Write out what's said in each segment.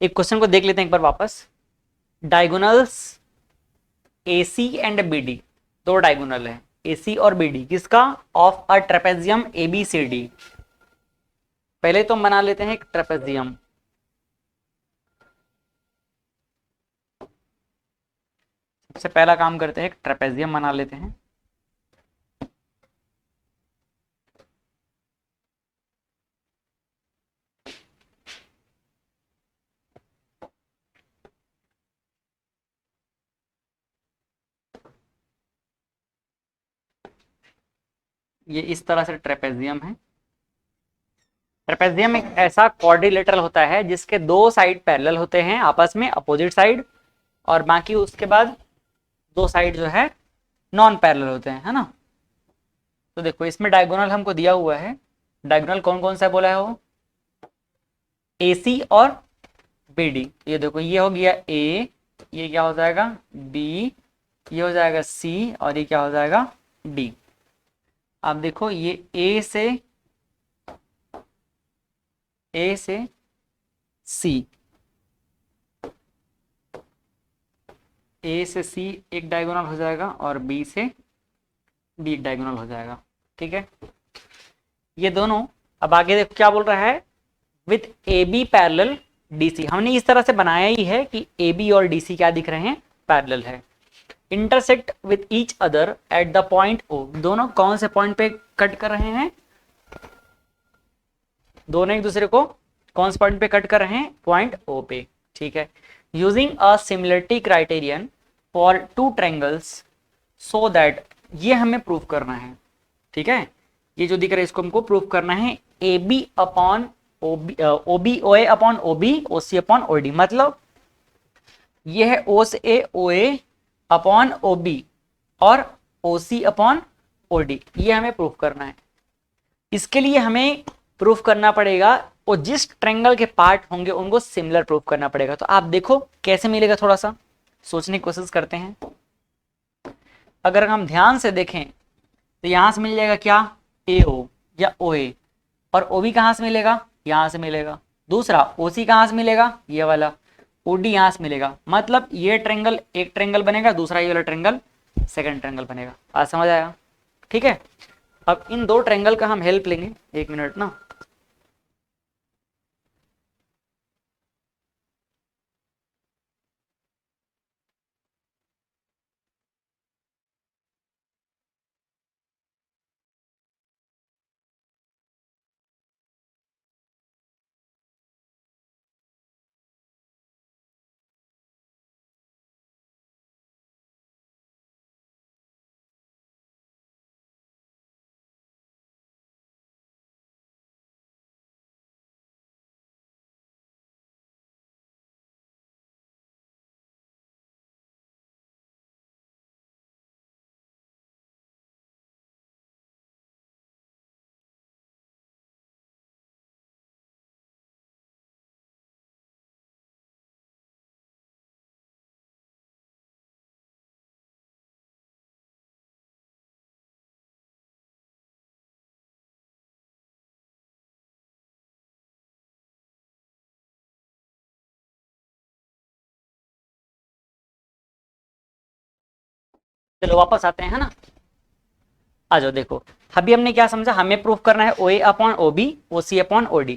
एक क्वेश्चन को देख लेते हैं एक बार वापस। डायगोनल्स AC एंड BD, दो डायगोनल है AC और BD किसका, ऑफ अ ट्रेपेजियम ABCD। पहले तो हम बना लेते हैं एक ट्रेपेजियम। सबसे पहला काम करते हैं, एक ट्रेपेजियम बना लेते हैं। ये इस तरह से ट्रेपेजियम है। ट्रेपेजियम एक ऐसा क्वाड्रिलेटरल होता है जिसके दो साइड पैरेलल होते हैं आपस में, अपोजिट साइड, और बाकी उसके बाद दो साइड जो है नॉन पैरेलल होते हैं, है ना। तो देखो इसमें डायगोनल हमको दिया हुआ है। डायगोनल कौन कौन सा बोला है वो, AC और BD। ये देखो ये हो गया A, ये क्या हो जाएगा B, ये हो जाएगा C, और ये क्या हो जाएगा D। आप देखो ये A से C, A से C एक डायगोनल हो जाएगा और B से D एक डायगोनल हो जाएगा। ठीक है, ये दोनों। अब आगे देखो क्या बोल रहा है, विथ AB पैरेलल DC। हमने इस तरह से बनाया ही है कि AB और DC क्या दिख रहे हैं, पैरेलल है। Intersect with each other at the point O। दोनों कौन से पॉइंट पे कट कर रहे हैं, दोनों एक दूसरे को कौन से पॉइंट पे कट कर रहे हैं, पॉइंट O पे। ठीक है, using a similarity criterion for two triangles so that, ये हमें प्रूव करना है। ठीक है, ये जो दिख रहा है इसको हमको प्रूव करना है, AB upon OB, OA upon OB, OC upon OD। मतलब ये है O से A, OA अपॉन OB और OC अपॉन OD, ये हमें प्रूफ करना है। इसके लिए हमें प्रूफ करना पड़ेगा, और जिस ट्रायंगल के पार्ट होंगे उनको सिमिलर प्रूफ करना पड़ेगा। तो आप देखो कैसे मिलेगा, थोड़ा सा सोचने की कोशिश करते हैं। अगर हम ध्यान से देखें तो यहां से मिल जाएगा क्या, AO या OA, और OB कहां से मिलेगा, यहां से मिलेगा। दूसरा OC कहां से मिलेगा, ये वाला। OD यहां से मिलेगा। मतलब ये ट्रायंगल एक ट्रायंगल बनेगा, दूसरा ये वाला ट्रायंगल सेकंड ट्रायंगल बनेगा। आज समझ आया। ठीक है, अब इन दो ट्रायंगल का हम हेल्प लेंगे, एक मिनट ना। चलो वापस आते हैं, है ना। आ जाओ, देखो अभी हमने क्या समझा, हमें प्रूफ करना है OA upon OB, OC upon OD।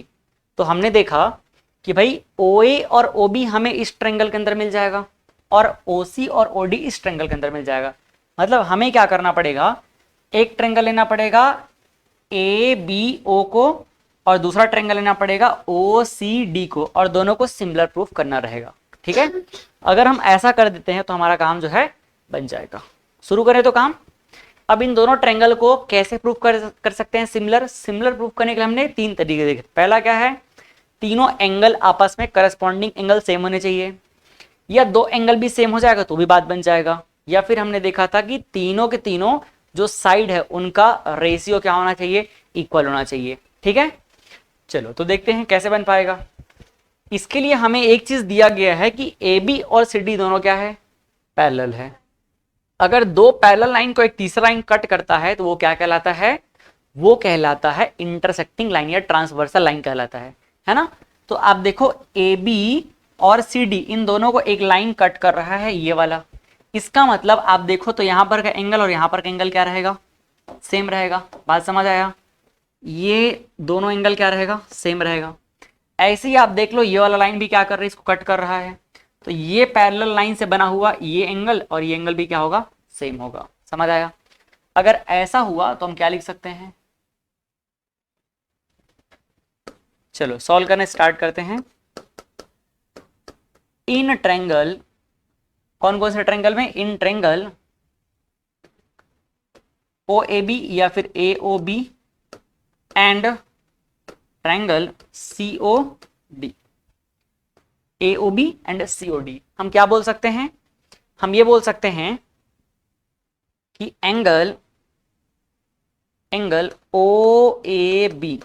तो हमने देखा कि भाई OA और OB हमें इस ट्रायंगल के अंदर मिल जाएगा, और OC और OD इस ट्रायंगल के अंदर मिल जाएगा। मतलब हमें क्या करना पड़ेगा, एक ट्रायंगल लेना पड़ेगा ABO को, और दूसरा ट्रायंगल लेना पड़ेगा OCD को, और दोनों को सिमिलर प्रूफ करना रहेगा। ठीक है, अगर हम ऐसा कर देते हैं तो हमारा काम जो है बन जाएगा। शुरू करें तो काम। अब इन दोनों ट्रायंगल को कैसे प्रूफ कर सकते हैं सिमिलर। सिमिलर प्रूफ करने के लिए हमने तीन तरीके देखे। पहला क्या है, तीनों एंगल आपस में करस्पॉन्डिंग एंगल सेम होने चाहिए, या दो एंगल भी सेम हो जाएगा तो भी बात बन जाएगा, या फिर हमने देखा था कि तीनों के तीनों जो साइड है उनका रेशियो क्या होना चाहिए, इक्वल होना चाहिए। ठीक है, चलो तो देखते हैं कैसे बन पाएगा। इसके लिए हमें एक चीज दिया गया है कि AB और CD दोनों क्या है, पैरेलल है। अगर दो पैरेलल लाइन को एक तीसरा लाइन कट करता है तो वो क्या कहलाता है, वो कहलाता है इंटरसेक्टिंग लाइन या ट्रांसवर्सल लाइन कहलाता है ना। तो आप देखो AB और सी डी, इन दोनों को एक लाइन कट कर रहा है ये वाला। इसका मतलब आप देखो तो यहाँ पर का एंगल और यहाँ पर का एंगल क्या रहेगा, सेम रहेगा। बात समझ आया, ये दोनों एंगल क्या रहेगा, सेम रहेगा। ऐसे ही आप देख लो ये वाला लाइन भी क्या कर रहा है, इसको कट कर रहा है, तो ये पैरेलल लाइन से बना हुआ ये एंगल और ये एंगल भी क्या होगा, सेम होगा। समझ आया। अगर ऐसा हुआ तो हम क्या लिख सकते हैं, चलो सॉल्व करने स्टार्ट करते हैं। इन ट्रायंगल, कौन कौन से ट्रायंगल में, in triangle O A B या फिर A O B and triangle C O D, A O B and C O D, हम क्या बोल सकते हैं, हम ये बोल सकते हैं कि एंगल ओ ए बी,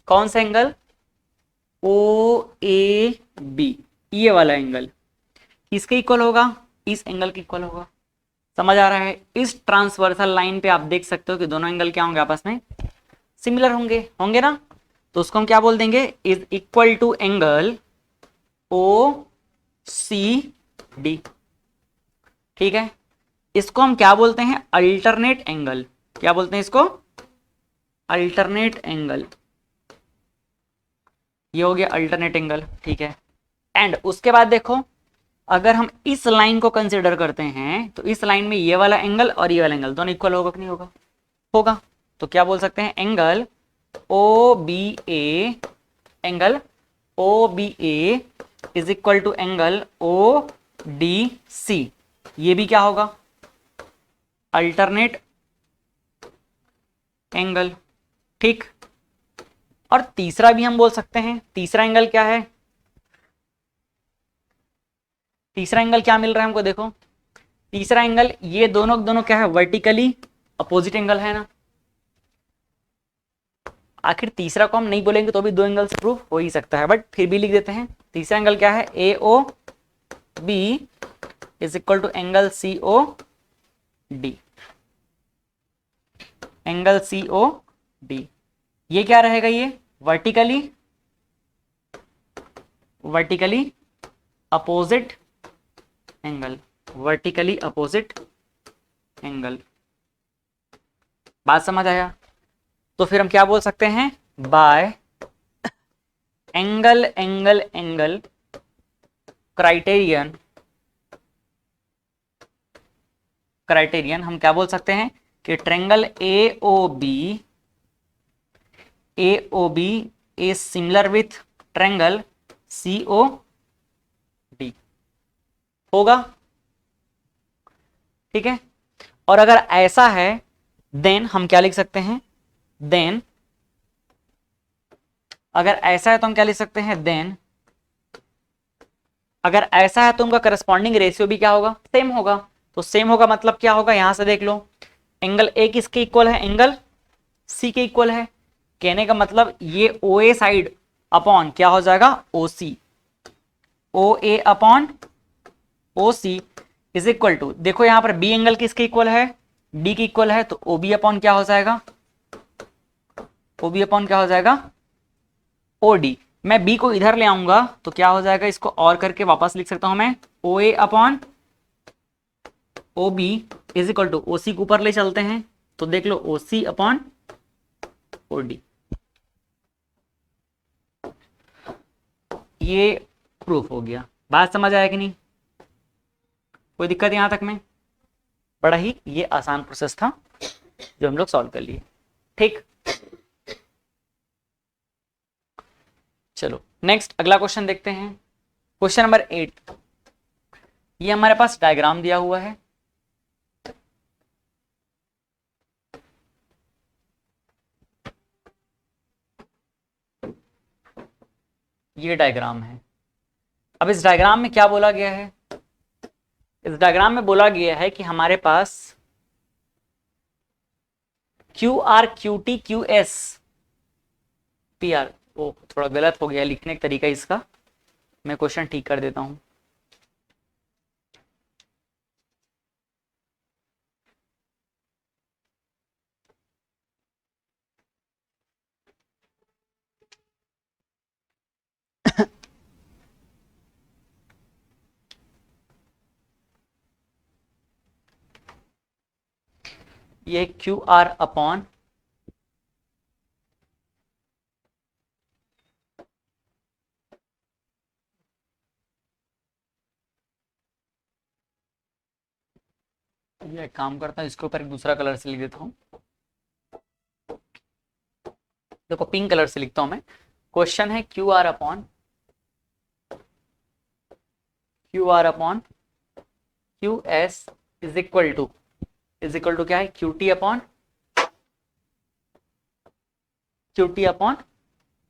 कौन सा एंगल, ओ ए बी, ये वाला एंगल किसके इक्वल होगा, इस एंगल के इक्वल होगा। समझ आ रहा है। इस ट्रांसवर्सल लाइन पे आप देख सकते हो कि दोनों एंगल क्या होंगे, आपस में सिमिलर होंगे, होंगे ना। तो उसको हम क्या बोल देंगे, is equal to angle O C D. ठीक है, इसको हम क्या बोलते हैं, अल्टरनेट एंगल। क्या बोलते हैं इसको, अल्टरनेट एंगल। ये हो गया अल्टरनेट एंगल। ठीक है, एंड उसके बाद देखो, अगर हम इस लाइन को कंसिडर करते हैं तो इस लाइन में ये वाला एंगल और ये वाला एंगल दोनों इक्वल होगा कि नहीं होगा, होगा। तो क्या बोल सकते हैं, angle O B A, angle O B A is equal to angle O D C, ये भी क्या होगा, अल्टरनेट एंगल। ठीक, और तीसरा भी हम बोल सकते हैं, तीसरा एंगल क्या है, तीसरा एंगल क्या मिल रहा है हमको, देखो तीसरा एंगल, ये दोनों दोनों क्या है, वर्टिकली अपोजिट एंगल है ना। आखिर तीसरा को हम नहीं बोलेंगे तो भी दो एंगल से प्रूफ हो ही सकता है, बट फिर भी लिख देते हैं। तीसरा एंगल क्या है, A O B is equal to angle C O D, angle C O D. ये क्या रहेगा, ये vertically, vertically opposite angle, vertically opposite angle. बात समझ आया। तो फिर हम क्या बोल सकते हैं, by angle angle angle criterion, criterion हम क्या बोल सकते हैं कि triangle A O B is similar with triangle C O D, होगा। ठीक है, और अगर ऐसा है देन हम क्या लिख सकते हैं, देन अगर ऐसा है तो हम क्या लिख सकते हैं, देन अगर ऐसा है तो उनका करस्पॉन्डिंग रेशियो भी क्या होगा, सेम होगा। तो सेम होगा मतलब क्या होगा, यहां से देख लो, एंगल ए किसके इक्वल है, एंगल सी के इक्वल है। कहने का मतलब ये ओ ए साइड अपॉन क्या हो जाएगा, O C, O A upon O C is equal to, देखो यहां पर बी एंगल किसके इक्वल है, डी के इक्वल है, तो ओ बी अपॉन क्या हो जाएगा, ओ बी अपॉन क्या हो जाएगा, ओ डी। मैं बी को इधर ले आऊंगा तो क्या हो जाएगा, इसको और करके वापस लिख सकता हूं मैं, O A upon O B is equal to, O C को ऊपर ले चलते हैं तो देख लो O C upon O D. ये प्रूफ हो गया। बात समझ आया कि नहीं, कोई दिक्कत यहां तक में, बड़ा ही ये आसान प्रोसेस था जो हम लोग सॉल्व कर लिए। ठीक, चलो नेक्स्ट अगला क्वेश्चन देखते हैं। क्वेश्चन नंबर 8, ये हमारे पास डायग्राम दिया हुआ है। ये डायग्राम है। अब इस डायग्राम में क्या बोला गया है, इस डायग्राम में बोला गया है कि हमारे पास Q R Q T Q S P R, ओ थोड़ा गलत हो गया लिखने का तरीका इसका, मैं क्वेश्चन ठीक कर देता हूं। ये क्यू आर अपॉन ये एक काम करता हूँ, इसके ऊपर एक दूसरा कलर से लिख देता हूँ। देखो पिंक कलर से लिखता हूं मैं। क्वेश्चन है Q R upon Q S is equal to क्या है, Q T upon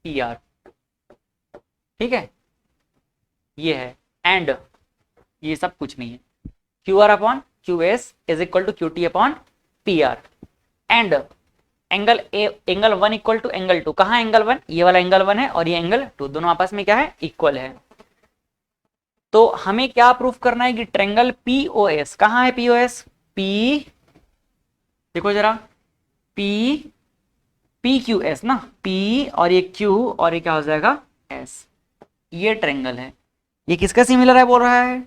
P R. ठीक है, ये है एंड, ये सब कुछ नहीं है। Q R upon Q S is equal to Q T upon P R and angle angle 1 equal to angle 2। कहाँ एंगल 1, ये वाला एंगल 1 है और ये एंगल 2, दोनों आपस में क्या है, इक्वल है। तो हमें क्या प्रूफ करना है कि ट्रायंगल पीओएस, कहाँ है पीओएस, पी, देखो जरा, पी क्यू एस ना, पी और ये क्यू और ये क्या हो जाएगा एस, ये ट्रायंगल है। ये किसका सिमिलर है बोल रहा है,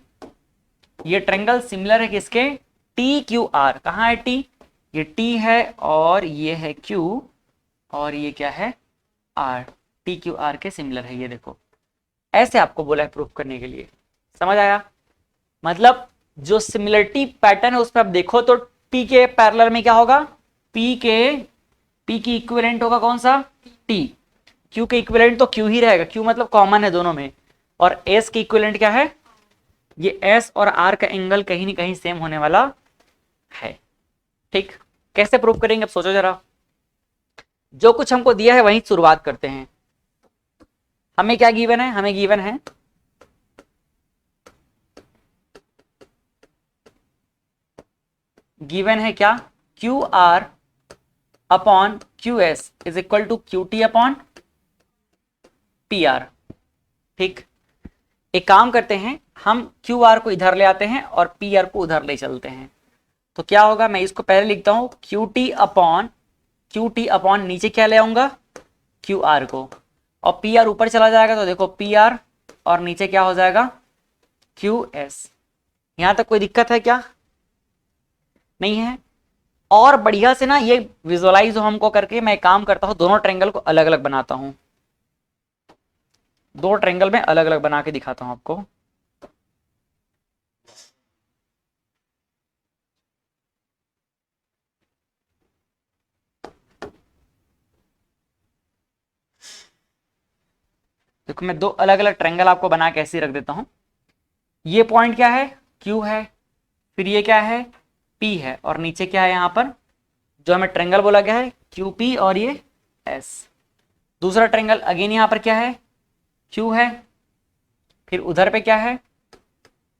ये ट्रायंगल सिमिलर है किसके, टी क्यू आर। कहाँ है टी, ये टी है और ये है क्यू और ये क्या है आर, टी क्यू आर के सिमिलर है। ये देखो ऐसे आपको बोला है प्रूफ करने के लिए, समझ आया। मतलब जो सिमिलरिटी पैटर्न है उस पर आप देखो तो टी के पैरेलल में क्या होगा, पी की इक्विवेलेंट होगा कौन सा, टी। क्यू के इक्विवेलेंट तो क्यू ही रहेगा, क्यू मतलब कॉमन है दोनों में। और एस की इक्विवेलेंट क्या है, ये एस और आर का एंगल कहीं ना कहीं सेम होने वाला है। ठीक, कैसे प्रूव करेंगे अब सोचो जरा। जो कुछ हमको दिया है वहीं शुरुआत करते हैं। हमें क्या गिवन है, हमें गिवन है क्या, Q R upon Q S is equal to Q T upon P R. ठीक, एक काम करते हैं, हम क्यू आर को इधर ले आते हैं और पी आर को उधर ले चलते हैं। तो क्या होगा, मैं इसको पहले लिखता हूं क्यू टी अपॉन नीचे क्या ले आऊंगा, क्यू आर को, और पी आर ऊपर चला जाएगा तो देखो पी आर और नीचे क्या हो जाएगा क्यू एस। यहां तक कोई दिक्कत है क्या, नहीं है। और बढ़िया से ना ये विजुअलाइज हो हमको करके, मैं काम करता हूं दोनों ट्रायंगल को अलग अलग बनाता हूं, दो ट्रायंगल में अलग अलग बना के दिखाता हूं आपको। देखो मैं दो अलग अलग ट्रायंगल आपको बना के ऐसे रख देता हूं। ये पॉइंट क्या है, Q है, फिर ये क्या है, P है, और नीचे क्या है यहां पर जो हमें ट्रायंगल बोला गया है QP और ये S। दूसरा ट्रायंगल अगेन यहां पर क्या है, Q है, फिर उधर पे क्या है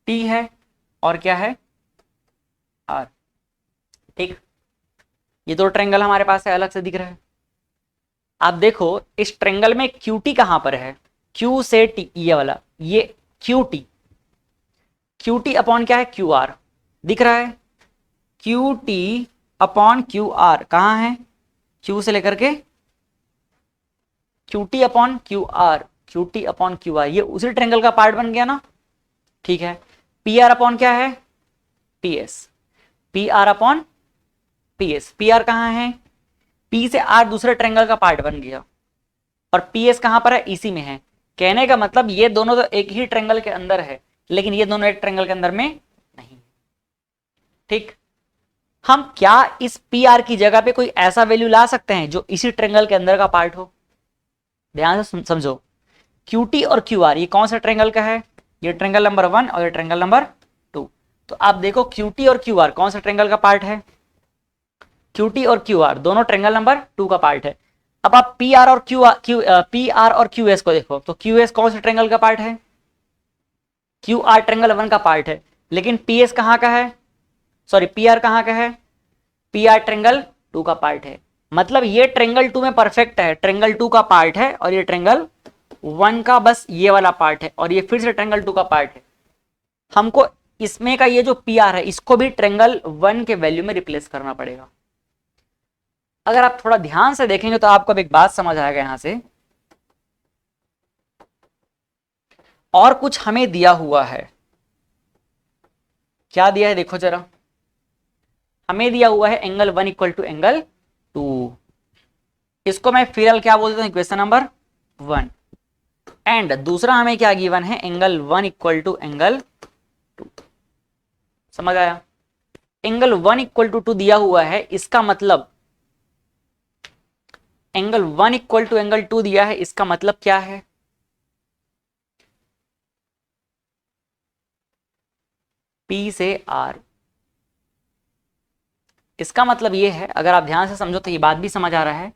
T है और क्या है R। ठीक, ये दो ट्रायंगल हमारे पास है, अलग से दिख रहा है। आप देखो इस ट्रायंगल में QT कहां पर है, Q से T, ये वाला, ये QT अपॉन क्या है QR, दिख रहा है, QT अपॉन QR कहां है, Q से लेकर के QT अपॉन QR, ये उसी ट्रायंगल का पार्ट बन गया ना। ठीक है, PR अपॉन क्या है PS, PR upon PS, PR कहां है, P से R दूसरे ट्रायंगल का पार्ट बन गया, और PS कहां पर है, इसी में है। कहने का मतलब ये दोनों तो एक ही ट्रायंगल के अंदर है, लेकिन ये दोनों एक ट्रायंगल के अंदर में नहीं। ठीक, हम क्या इस PR की जगह पे कोई ऐसा वैल्यू ला सकते हैं जो इसी ट्रायंगल के अंदर का पार्ट हो। ध्यान से समझो, QT और QR ये कौन सा ट्रायंगल का है, ये ट्रायंगल नंबर 1 और ये ट्रायंगल नंबर 2। तो आप देखो QT और QR कौन सा ट्रायंगल का पार्ट है, QT और QR दोनों ट्रायंगल नंबर 2 का पार्ट है। अब आप PR और QS को देखो, तो QS कौन से ट्रायंगल का पार्ट है, QR ट्रायंगल 1 का पार्ट है, लेकिन PS कहां का है, सॉरी PR कहां का है, PR ट्रायंगल 2 का पार्ट है। मतलब ये ट्रायंगल 2 में परफेक्ट है, ट्रायंगल 2 का पार्ट है, और ये ट्रायंगल 1 का बस ये वाला पार्ट है, और ये फिर से ट्रायंगल 2 का पार्ट है। हमको इसमें का ये जो PR है इसको भी ट्रायंगल 1 के वैल्यू में रिप्लेस करना पड़ेगा। अगर आप थोड़ा ध्यान से देखेंगे तो आपको अब एक बात समझ आएगा यहां से, और कुछ हमें दिया हुआ है। क्या दिया है देखो जरा, हमें दिया हुआ है एंगल 1 इक्वल टू एंगल 2। इसको मैं फिलहाल क्या बोलता हूँ, इक्वेशन नंबर 1। एंड दूसरा हमें क्या गिवन है, एंगल 1 इक्वल टू एंगल 2। समझ आया? एंगल 1 इक्वल टू 2 दिया हुआ है, इसका मतलब एंगल 1 इक्वल टू एंगल 2 दिया है, इसका मतलब क्या है, P से R। इसका मतलब ये है, अगर आप ध्यान से समझो तो ये बात भी समझ आ रहा है।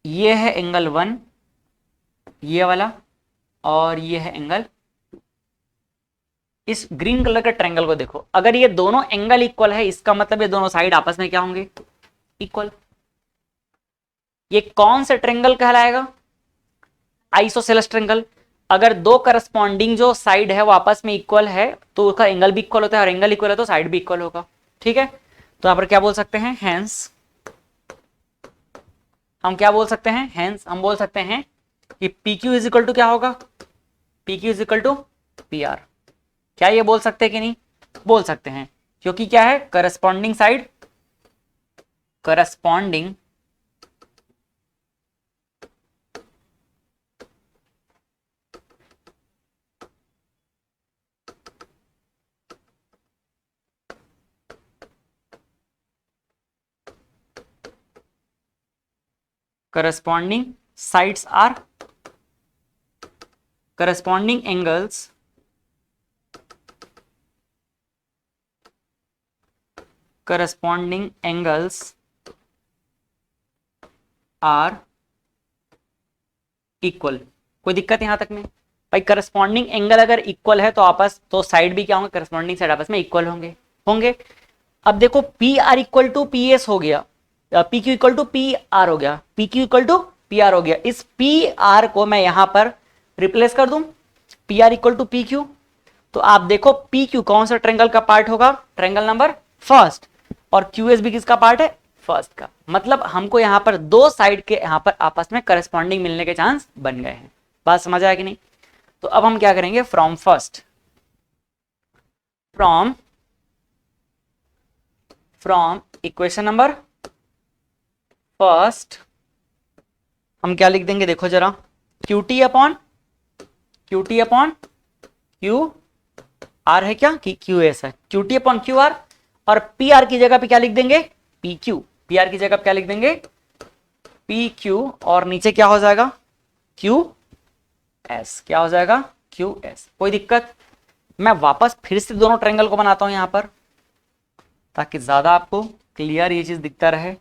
ये है एंगल 1, ये वाला, और ये है एंगल। इस ग्रीन कलर के ट्रायंगल को देखो, अगर ये दोनों एंगल इक्वल है, इसका मतलब ये दोनों साइड आपस में क्या होंगे, इक्वल। ये कौन सा ट्रायंगल कहलाएगा, आइसोसेलेस ट्रायंगल। अगर दो करस्पॉन्डिंग जो साइड है वो आपस में इक्वल है तो उसका एंगल भी इक्वल होता है, और एंगल इक्वल है तो साइड भी इक्वल होगा। ठीक है, तो यहां पर क्या बोल सकते हैं, हेंस हम क्या बोल सकते हैं, हेंस हम बोल सकते हैं कि P Q is equal to क्या होगा, P Q is equal to P R. क्या ये बोल सकते हैं कि नहीं, बोल सकते हैं, क्योंकि क्या है, corresponding side, corresponding corresponding sides are corresponding angles are equal. कोई दिक्कत यहां तक में भाई, करस्पॉन्डिंग एंगल अगर इक्वल है तो आपस, तो साइड भी क्या होंगे, करस्पॉन्डिंग साइड आपस में इक्वल होंगे होंगे अब देखो P R equal to P S हो गया, P Q equal to P R हो गया, P Q equal to P R हो गया। इस पी आर को मैं यहां पर रिप्लेस कर दूं, P R equal to P Q. तो आप देखो पी क्यू कौन सा ट्रायंगल का पार्ट होगा, ट्रायंगल नंबर फर्स्ट, और क्यू एस भी किसका पार्ट है, फर्स्ट का। मतलब हमको यहां पर दो साइड के यहां पर आपस में करस्पॉन्डिंग मिलने के चांस बन गए हैं। बात समझ आया कि नहीं? तो अब हम क्या करेंगे, from from equation number first हम क्या लिख देंगे, देखो जरा, Q T upon Q R है क्या, कि क्यू एस है, Q T upon Q R, और पी आर की जगह पे क्या लिख देंगे, पी क्यू। पी आर की जगह पे क्या लिख देंगे, पी क्यू, और नीचे क्या हो जाएगा, क्यू एस। क्या हो जाएगा, क्यू एस। कोई दिक्कत? मैं वापस फिर से दोनों ट्रायंगल को बनाता हूं यहां पर, ताकि ज्यादा आपको क्लियर ये चीज दिखता रहे।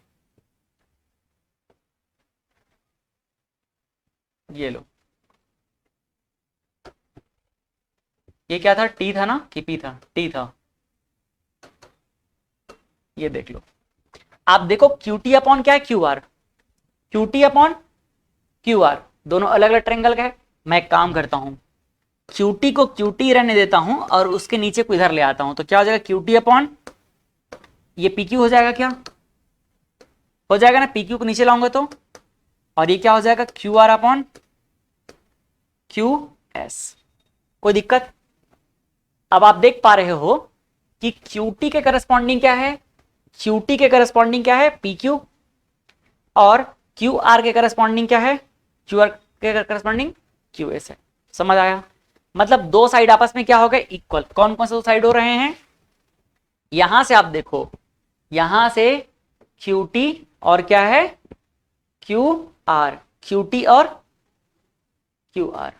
ये लो, ये क्या था, टी था ना कि पी था, टी था। ये देख लो, आप देखो क्यू टी अपॉन क्या है, Q R, Q T upon Q R, दोनों अलग अलग ट्रायंगल का है। मैं एक काम करता हूं, क्यूटी को क्यूटी रहने देता हूं और उसके नीचे को इधर ले आता हूं, तो क्या हो जाएगा, क्यूटी अपॉन ये पी क्यू हो जाएगा, क्या हो जाएगा ना, पी क्यू को नीचे लाऊंगा तो, और ये क्या हो जाएगा, Q R upon Q S. कोई दिक्कत? अब आप देख पा रहे हो कि क्यूटी के करस्पॉन्डिंग क्या है, क्यूटी के करस्पॉन्डिंग क्या है, पी क्यू, और क्यू आर के करस्पॉन्डिंग क्या है, क्यू आर के करस्पॉन्डिंग क्यू एस है। समझ आया? मतलब दो साइड आपस में क्या हो गए, इक्वल। कौन कौन से दो साइड हो रहे हैं, यहां से आप देखो, यहां से क्यू टी और क्या है, क्यू आर, क्यू टी और क्यू आर।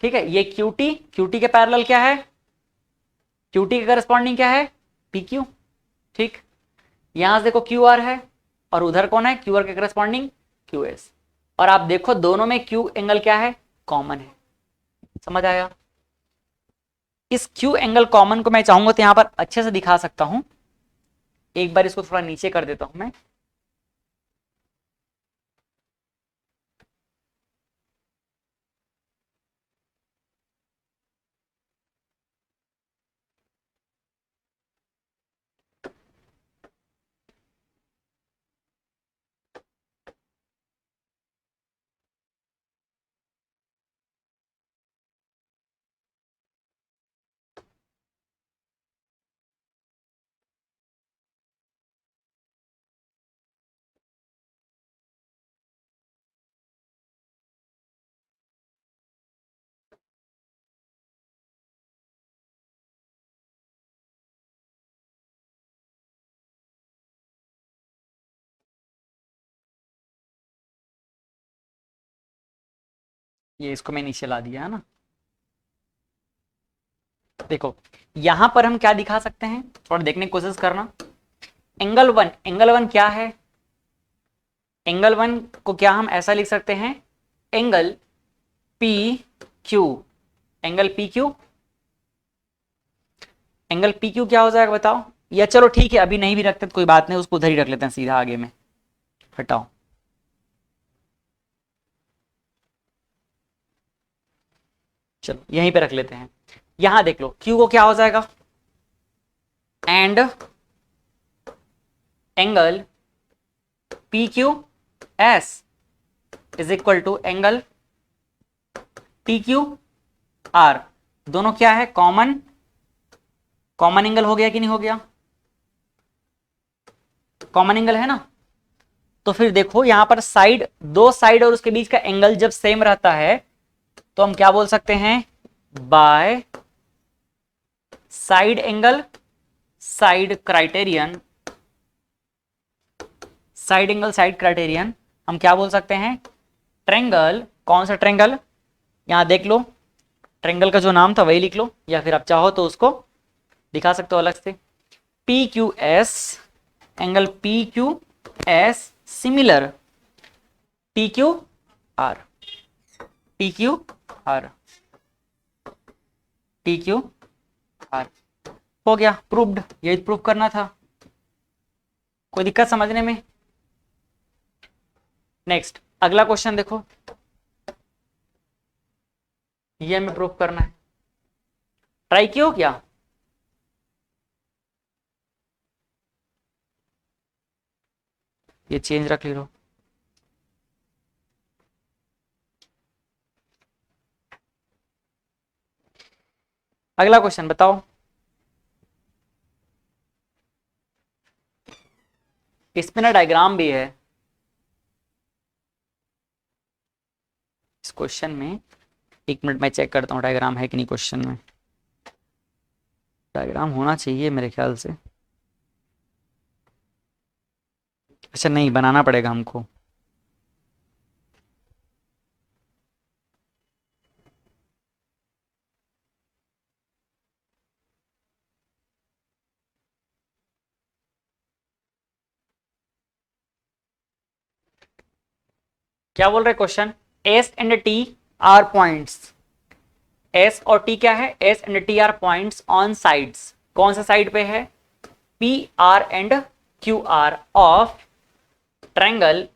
ठीक है, ये क्यू टी के पैरेलल क्या है, क्यू टी के करस्पॉन्डिंग क्या है, पी क्यू। ठीक, यहां से देखो क्यू आर है, और उधर कौन है, क्यू आर के करस्पॉन्डिंग क्यू एस। और आप देखो दोनों में क्यू एंगल क्या है, कॉमन है। समझ आया? इस क्यू एंगल कॉमन को मैं चाहूंगा तो यहां पर अच्छे से दिखा सकता हूं। एक बार इसको थोड़ा नीचे कर देता हूं मैं। ये इसको मैं नीचे ला दिया है ना। देखो यहां पर हम क्या दिखा सकते हैं, थोड़ा देखने की कोशिश करना। एंगल वन क्या है? एंगल वन को क्या हम ऐसा लिख सकते हैं, angle P Q. Angle P Q, angle P Q क्या हो जाएगा बताओ? या चलो ठीक है, अभी नहीं भी रखते तो कोई बात नहीं, उसको उधर ही रख लेते हैं सीधा आगे में, हटाओ। चलो यहीं पे रख लेते हैं। यहां देख लो क्यू को क्या हो जाएगा, and angle P Q S is equal to angle P Q R. दोनों क्या है, कॉमन, कॉमन एंगल हो गया कि नहीं हो गया? कॉमन एंगल है ना। तो फिर देखो यहां पर साइड, दो साइड और उसके बीच का एंगल जब सेम रहता है तो हम क्या बोल सकते हैं, by side angle, side criterion, side angle side criterion हम क्या बोल सकते हैं, ट्रेंगल। कौन सा ट्रेंगल, यहां देख लो, ट्रेंगल का जो नाम था वही लिख लो, या फिर आप चाहो तो उसको दिखा सकते हो अलग से। P Q S, angle P Q S similar T Q R, T Q R, T Q R. हो गया, प्रूव्ड। यही प्रूव करना था, कोई दिक्कत समझने में? नेक्स्ट अगला क्वेश्चन देखो, ये हमें प्रूव करना है। ट्राई किया क्या? ये चेंज रख लो। अगला क्वेश्चन बताओ, इसमें ना डायग्राम भी है इस क्वेश्चन में। एक मिनट मैं चेक करता हूँ डायग्राम है कि नहीं क्वेश्चन में। डायग्राम होना चाहिए मेरे ख्याल से। अच्छा नहीं, बनाना पड़ेगा हमको। क्या बोल रहे question, S and T are points. S और टी क्या है, S and T are points on sides. कौन सा साइड पे है, P R and Q R of triangle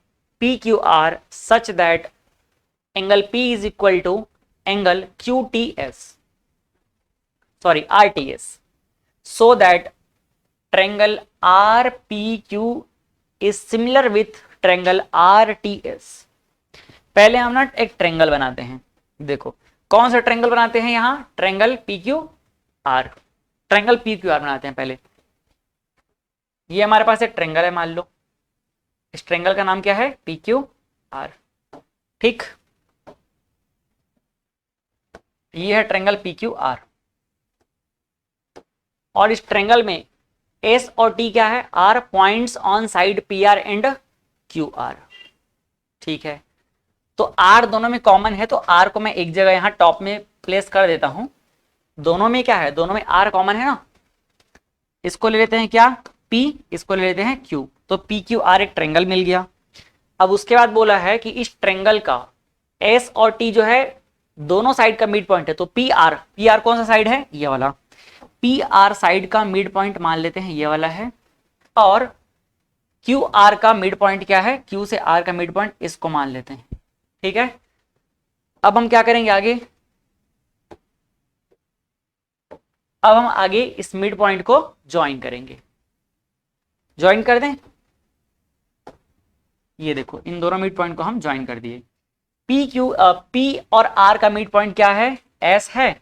P Q R such that angle P is equal to angle Q T S, sorry R T S, so that triangle R P Q is similar with triangle R T S. पहले हम ना एक triangle बनाते हैं। देखो कौन सा triangle बनाते हैं, यहां triangle P Q are, triangle P Q are बनाते हैं पहले। ये हमारे पास एक ट्रायंगल है मान लो, इस ट्रायंगल का नाम क्या है, पी क्यू आर। ठीक, ये है ट्रायंगल पी क्यू आर, और इस ट्रायंगल में एस और टी क्या है, are points on side P R and Q R. ठीक है, तो आर दोनों में कॉमन है, तो आर को मैं एक जगह यहां टॉप में प्लेस कर देता हूं। दोनों में क्या है, दोनों में आर कॉमन है ना। इसको ले लेते हैं क्या, पी, इसको ले लेते हैं क्यू, तो पी क्यू आर एक ट्रायंगल मिल गया। अब उसके बाद बोला है कि इस ट्रायंगल का एस और टी जो है दोनों साइड का मिड पॉइंट है, तो पी आर कौन सा साइड है, ये वाला। पी आर साइड का मिड पॉइंट मान लेते हैं ये वाला है, और क्यू आर का मिड पॉइंट क्या है, क्यू से आर का मिड पॉइंट इसको मान लेते हैं। ठीक है, अब हम क्या करेंगे आगे, अब हम आगे इस मिड पॉइंट को ज्वाइन करेंगे। ज्वाइन कर दें, ये देखो इन दोनों मिड पॉइंट को हम ज्वाइन कर दिए। पी और आर का मिड पॉइंट क्या है, एस है,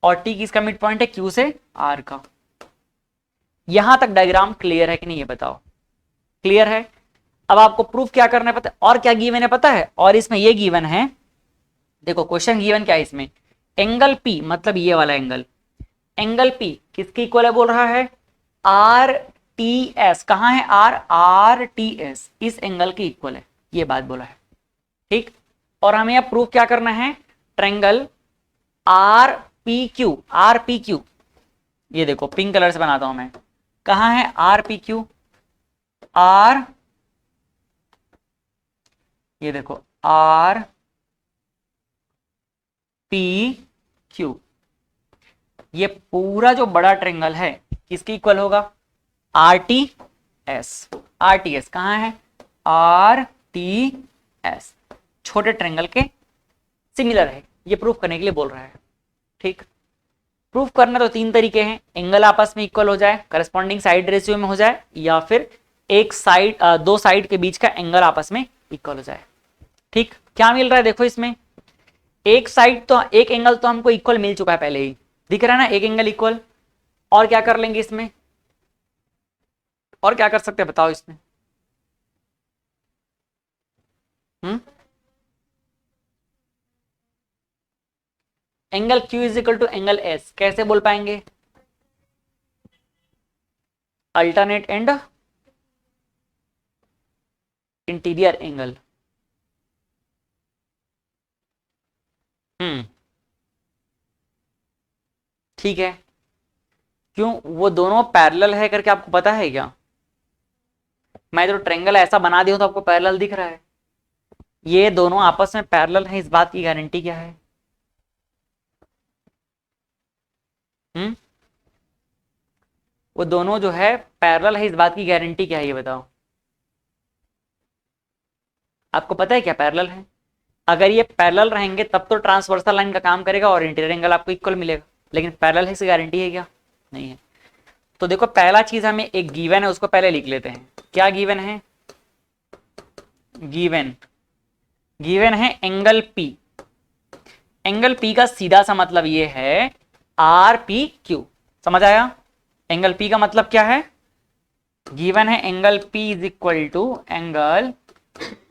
और टी किसका मिड पॉइंट है, क्यू से आर का। यहां तक डायग्राम क्लियर है कि नहीं ये बताओ? क्लियर है। अब आपको प्रूफ क्या करना है पता है, और क्या गिवन है पता है, और इसमें ये गिवन है, देखो क्वेश्चन गिवन क्या है इसमें, एंगल पी मतलब ये वाला एंगल, एंगल पी किसकी इक्वल है बोल रहा है, आर टी एस। कहां है आर, आर टी एस इस एंगल की इक्वल है, ये बात बोला है। ठीक, और हमें अब प्रूफ क्या करना है, triangle R P Q, are P Q, ये देखो पिंक कलर से बनाता हूं मैं, कहां है आर पी क्यू, आर, ये देखो आर पी क्यू, ये पूरा जो बड़ा ट्रायंगल है किसके इक्वल होगा, are T S, R T S कहां है, आर टी एस, छोटे ट्रायंगल के सिमिलर है, ये प्रूफ करने के लिए बोल रहा है। ठीक, प्रूफ करना तो तीन तरीके हैं, एंगल आपस में इक्वल हो जाए, करस्पॉन्डिंग साइड रेशियो में हो जाए, या फिर एक साइड दो साइड के बीच का एंगल आपस में इक्वल हो जाए। ठीक, क्या मिल रहा है देखो इसमें, एक साइड तो एक एंगल तो हमको इक्वल मिल चुका है पहले ही, दिख रहा है ना एक एंगल इक्वल, और क्या कर लेंगे इसमें, और क्या कर सकते हैं बताओ इसमें, angle Q is equal to angle S कैसे बोल पाएंगे, अल्टरनेट एंड इंटीरियर एंगल। ठीक है, क्यों, वो दोनों पैरेलल है करके आपको पता है क्या, मैं जो ट्रायंगल ऐसा बना दिया हूं तो आपको पैरेलल दिख रहा है, ये दोनों आपस में पैरेलल है, इस बात की गारंटी क्या है, वो दोनों जो है पैरेलल है, इस बात की गारंटी क्या है ये बताओ, आपको पता है क्या पैरेलल है, अगर ये पैरेलल रहेंगे तब तो ट्रांसवर्सल लाइन का काम करेगा और इंटीरियर एंगल आपको इक्वल मिलेगा, लेकिन पैरेलल है इसकी गारंटी है क्या, नहीं है। तो देखो पहला चीज हमें एक गिवन है उसको पहले लिख लेते हैं, क्या गिवन है, गिवन, गिवन है एंगल P, एंगल P का सीधा सा मतलब ये है आर पी क्यू, समझ आया, एंगल P का मतलब क्या है, गिवन है angle P is equal to angle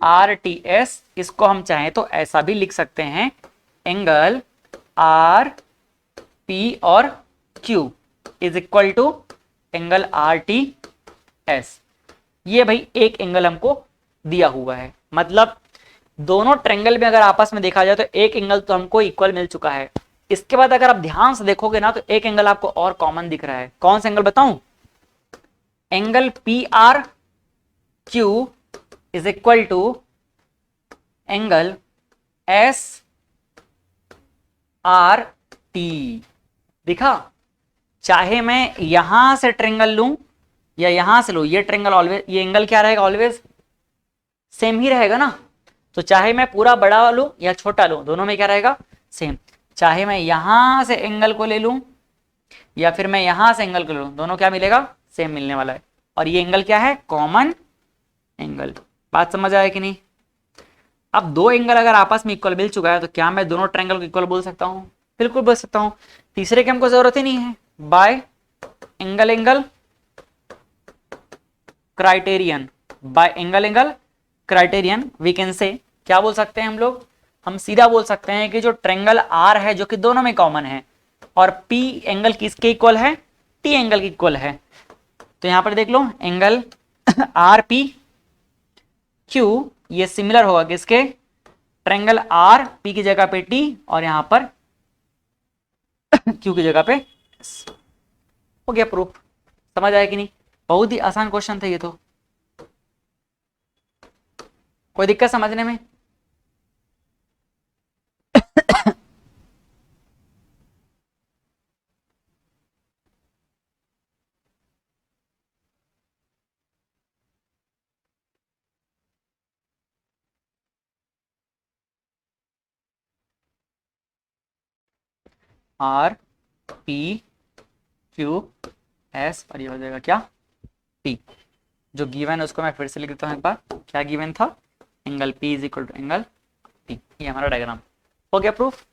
R T S, इसको हम चाहें तो ऐसा भी लिख सकते हैं, एंगल आर पी और Q is equal to angle R T S, ये भाई एक एंगल हमको दिया हुआ है, मतलब दोनों ट्रायंगल में अगर आपस में देखा जाए तो एक एंगल तो हमको इक्वल मिल चुका है। इसके बाद अगर आप ध्यान से देखोगे ना तो एक एंगल आपको और कॉमन दिख रहा है, कौन सा एंगल बताऊं, angle P R Q is equal to angle S R T, दिखा, चाहे मैं यहां से ट्रायंगल लूं या यहां से लूं, ये ट्रायंगल ऑलवेज, ये एंगल क्या रहेगा, ऑलवेज सेम ही रहेगा ना, तो चाहे मैं पूरा बड़ा लूं या छोटा लूं दोनों में क्या रहेगा, सेम, चाहे मैं यहां से एंगल को ले लूं या फिर मैं यहां से एंगल को लूं, दोनों क्या मिलेगा, सेम मिलने वाला है, और ये एंगल क्या है, कॉमन एंगल, बात समझ आया कि नहीं। अब दो एंगल अगर आपस में इक्वल मिल चुका है तो क्या मैं दोनों ट्रायंगल को इक्वल बोल सकता हूं, बिल्कुल बोल सकता हूं, तीसरे की हमको जरूरत ही नहीं है, by angle angle criterion, by angle angle criterion we can say, क्या बोल सकते हैं हम लोग, हम सीधा बोल सकते हैं कि जो ट्रायंगल आर है जो कि दोनों में कॉमन है और पी एंगल किसके इक्वल है, टी एंगल के इक्वल है, तो यहां पर देख लो एंगल आर पी क्यू ये सिमिलर होगा किसके, ट्रायंगल आर पी की जगह पे टी और यहां पर क्यू की जगह पे एस, हो गया प्रूफ, समझ आया कि नहीं, बहुत ही आसान क्वेश्चन था ये तो, कोई दिक्कत समझने में, आर पी क्यू एस और ये हो जाएगा क्या, पी, जो गिवन है उसको मैं फिर से लिख देता हूं एक बार, क्या गिवन था, angle P is equal to angle P, ये हमारा डायग्राम हो गया प्रूफ।